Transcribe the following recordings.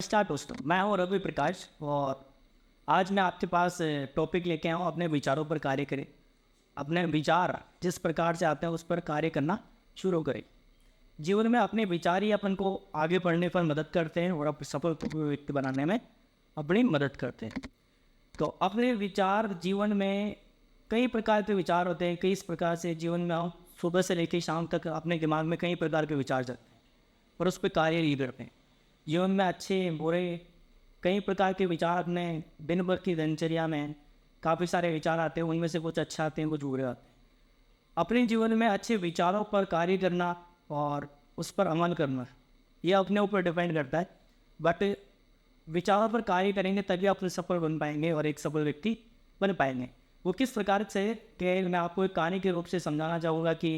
नमस्कार दोस्तों, मैं हूं रवि प्रकाश और आज मैं आपके पास टॉपिक लेके आया हूं अपने विचारों पर कार्य करें। अपने विचार जिस प्रकार से आते हैं उस पर कार्य करना शुरू करें। जीवन में अपने विचार ही अपन को आगे बढ़ने पर मदद करते हैं और अपने सफल व्यक्ति बनाने में अपनी मदद करते हैं। तो अपने विचार जीवन में कई प्रकार के विचार होते हैं। कई इस प्रकार से जीवन में हम सुबह से लेकर शाम तक अपने दिमाग में कई प्रकार के विचार चलते हैं और उस पर कार्य नहीं करते हैं। जीवन में अच्छे बुरे कई प्रकार के विचार अपने दिन भर की दिनचर्या में काफ़ी सारे विचार आते हैं। उनमें से कुछ अच्छे आते हैं, कुछ बुरे आते हैं। अपने जीवन में अच्छे विचारों पर कार्य करना और उस पर अमल करना यह अपने ऊपर डिपेंड करता है। बट विचारों पर कार्य करेंगे तभी आप सफल बन पाएंगे और एक सफल व्यक्ति बन पाएंगे। वो किस प्रकार से कि मैं आपको एक कहानी के रूप से समझाना चाहूँगा कि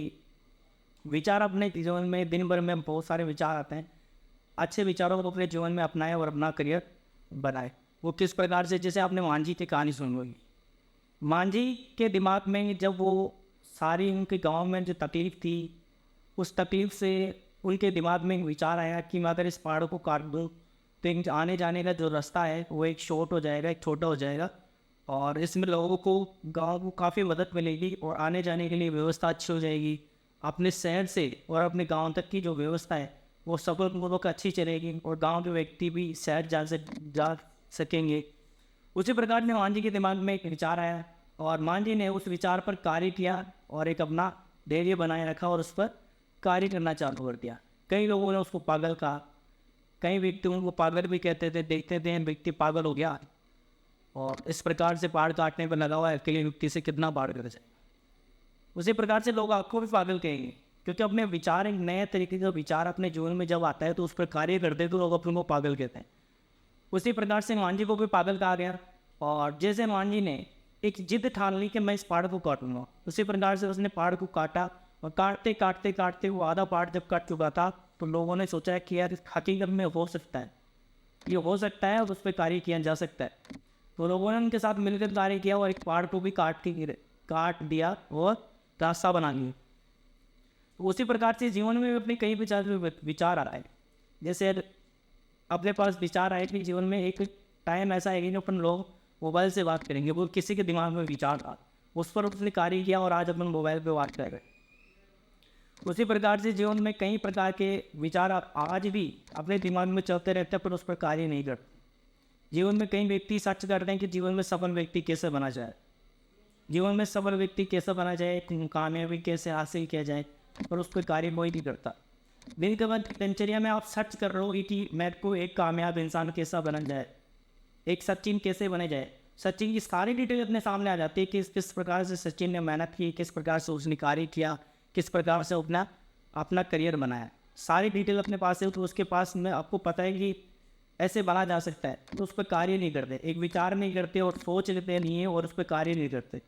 विचार अपने जीवन में दिन भर में बहुत सारे विचार आते हैं। अच्छे विचारों को अपने जीवन में अपनाएं और अपना करियर बनाए। वो किस प्रकार से, जैसे आपने मांझी की कहानी सुनी होगी। मांझी के दिमाग में जब वो सारी उनके गांव में जो तकलीफ थी, उस तकलीफ से उनके दिमाग में एक विचार आया कि मैं अगर इस पहाड़ को काट दूँ तो एक आने जाने का जो रास्ता है वो एक शॉर्ट हो जाएगा, एक छोटा हो जाएगा और इसमें लोगों को गाँव को काफ़ी मदद मिलेगी और आने जाने के लिए व्यवस्था अच्छी हो जाएगी। अपने शहर से और अपने गाँव तक की जो व्यवस्था है वो सफलपूर्वक अच्छी चलेगी और गांव के व्यक्ति भी शहर जा सकेंगे। उसी प्रकार से मांझी के दिमाग में एक विचार आया और मांझी ने उस विचार पर कार्य किया और एक अपना धैर्य बनाए रखा और उस पर कार्य करना चालू कर दिया। कई लोगों ने उसको पागल कहा, कई व्यक्ति उनको पागल भी कहते थे। देखते थे व्यक्ति पागल हो गया और इस प्रकार से पहाड़ काटने पर लगा हुआ है, अकेले व्यक्ति से कितना पहाड़ कर जाए। उसी प्रकार से लोग आपको भी पागल कहेंगे क्योंकि अपने विचार, एक नए तरीके का विचार अपने जीवन में जब आता है तो उस पर कार्य करते हैं तो लोग अपने को पागल कहते हैं। उसी प्रकार से मांझी को भी पागल कहा गया और जैसे मांझी ने एक जिद ठान ली कि मैं इस पहाड़ को काटूंगा, उसी प्रकार से उसने पहाड़ को काटा और काटते काटते काटते वो आधा पहाड़ जब काट चुका था तो लोगों ने सोचा कि यार हकीकत में हो सकता है, ये हो सकता है और उस पर कार्य किया जा सकता है। तो लोगों ने उनके साथ मिलकर कार्य किया और एक पहाड़ को भी काट दिया और रास्ता बना लिया। उसी प्रकार से जीवन में अपने कई विचार आ रहा है। जैसे अपने पास विचार आए कि जीवन में एक टाइम ऐसा है कि अपन लोग मोबाइल से बात करेंगे, वो किसी के दिमाग में विचार था, उस पर उसने कार्य किया और आज अपन मोबाइल पे बात कर रहे हैं। उसी प्रकार से जीवन में कई प्रकार के विचार आज भी अपने दिमाग में चलते रहते हैं पर उस पर कार्य नहीं करते। जीवन में कई व्यक्ति सर्च करते हैं कि जीवन में सफल व्यक्ति कैसे बना जाए, जीवन में सफल व्यक्ति कैसे बना जाए, कामयाबी कैसे हासिल किया जाए, पर उस पर कार्य कोई नहीं करता। दिन के बाद दिनचर्या में आप सर्च कर रहे हो कि मैं को एक कामयाब इंसान कैसा बना जाए, एक सचिन कैसे बने जाए। सचिन की सारी डिटेल अपने सामने आ जाती है कि किस प्रकार से सचिन ने मेहनत की, किस प्रकार से उसने कार्य किया, किस प्रकार से अपना करियर बनाया। सारी डिटेल अपने पास है तो उसके पास में आपको पता है कि ऐसे बना जा सकता है, तो उस पर कार्य नहीं करते, एक विचार नहीं करते और सोच लेते नहीं है और उस पर कार्य नहीं करते।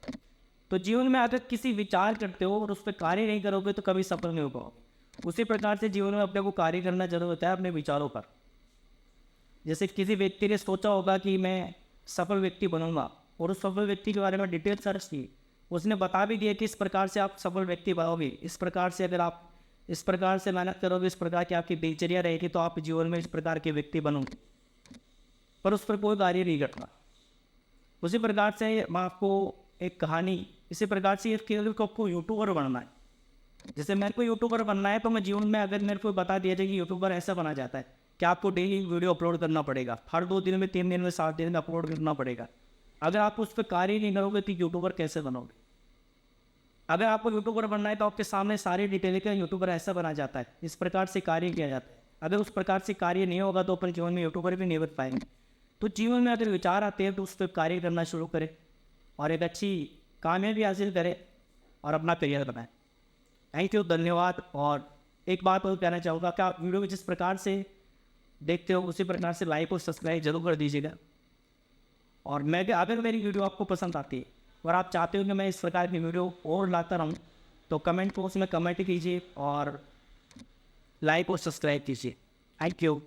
तो जीवन में अगर किसी विचार करते हो और उस पर कार्य नहीं करोगे तो कभी सफल नहीं हो पाओगे। उसी प्रकार से जीवन में अपने को कार्य करना जरूर होता है अपने विचारों पर। जैसे किसी व्यक्ति ने सोचा होगा कि मैं सफल व्यक्ति बनूंगा और उस सफल व्यक्ति के बारे में डिटेल सर्च की, उसने बता भी दिया कि इस प्रकार से आप सफल व्यक्ति बनोगे, इस प्रकार से अगर आप इस प्रकार से मेहनत करोगे, इस प्रकार की आपकी दिनचर्या रहेगी तो आप जीवन में इस प्रकार के व्यक्ति बनोगे, पर उस पर कोई कार्य नहीं करता। उसी प्रकार से मैं आपको एक कहानी, इसी प्रकार से आपको यूट्यूबर बनना है। जैसे मेरे को यूट्यूबर बनना है तो मैं जीवन में अगर मेरे को बता दिया जाए कि यूट्यूबर ऐसा बना जाता है कि आपको डेली वीडियो अपलोड करना पड़ेगा, हर 2 दिन में, 3 दिन में, 7 दिन में अपलोड करना पड़ेगा। अगर आप उस पर कार्य नहीं करोगे तो यूट्यूबर कैसे बनोगे। अगर आपको यूट्यूबर बनना है तो आपके सामने सारी डिटेल का यूट्यूबर ऐसा बना जाता है, इस प्रकार से कार्य किया जाता है। अगर उस प्रकार से कार्य नहीं होगा तो अपने जीवन में यूट्यूबर भी नहीं बन पाएंगे। तो जीवन में अगर विचार आते हैं तो उस पर कार्य करना शुरू करें और एक अच्छी कामयाबी हासिल करें और अपना करियर बनाएं। थैंक यू, धन्यवाद। और एक बात और कहना चाहूँगा कि आप वीडियो जिस प्रकार से देखते हो उसी प्रकार से लाइक और सब्सक्राइब जरूर कर दीजिएगा। और मैं अगर मेरी वीडियो आपको पसंद आती है और आप चाहते हो कि मैं इस प्रकार की वीडियो और लाता रहूँ तो कमेंट बॉक्स में कमेंट कीजिए और लाइक और सब्सक्राइब कीजिए। Thank you.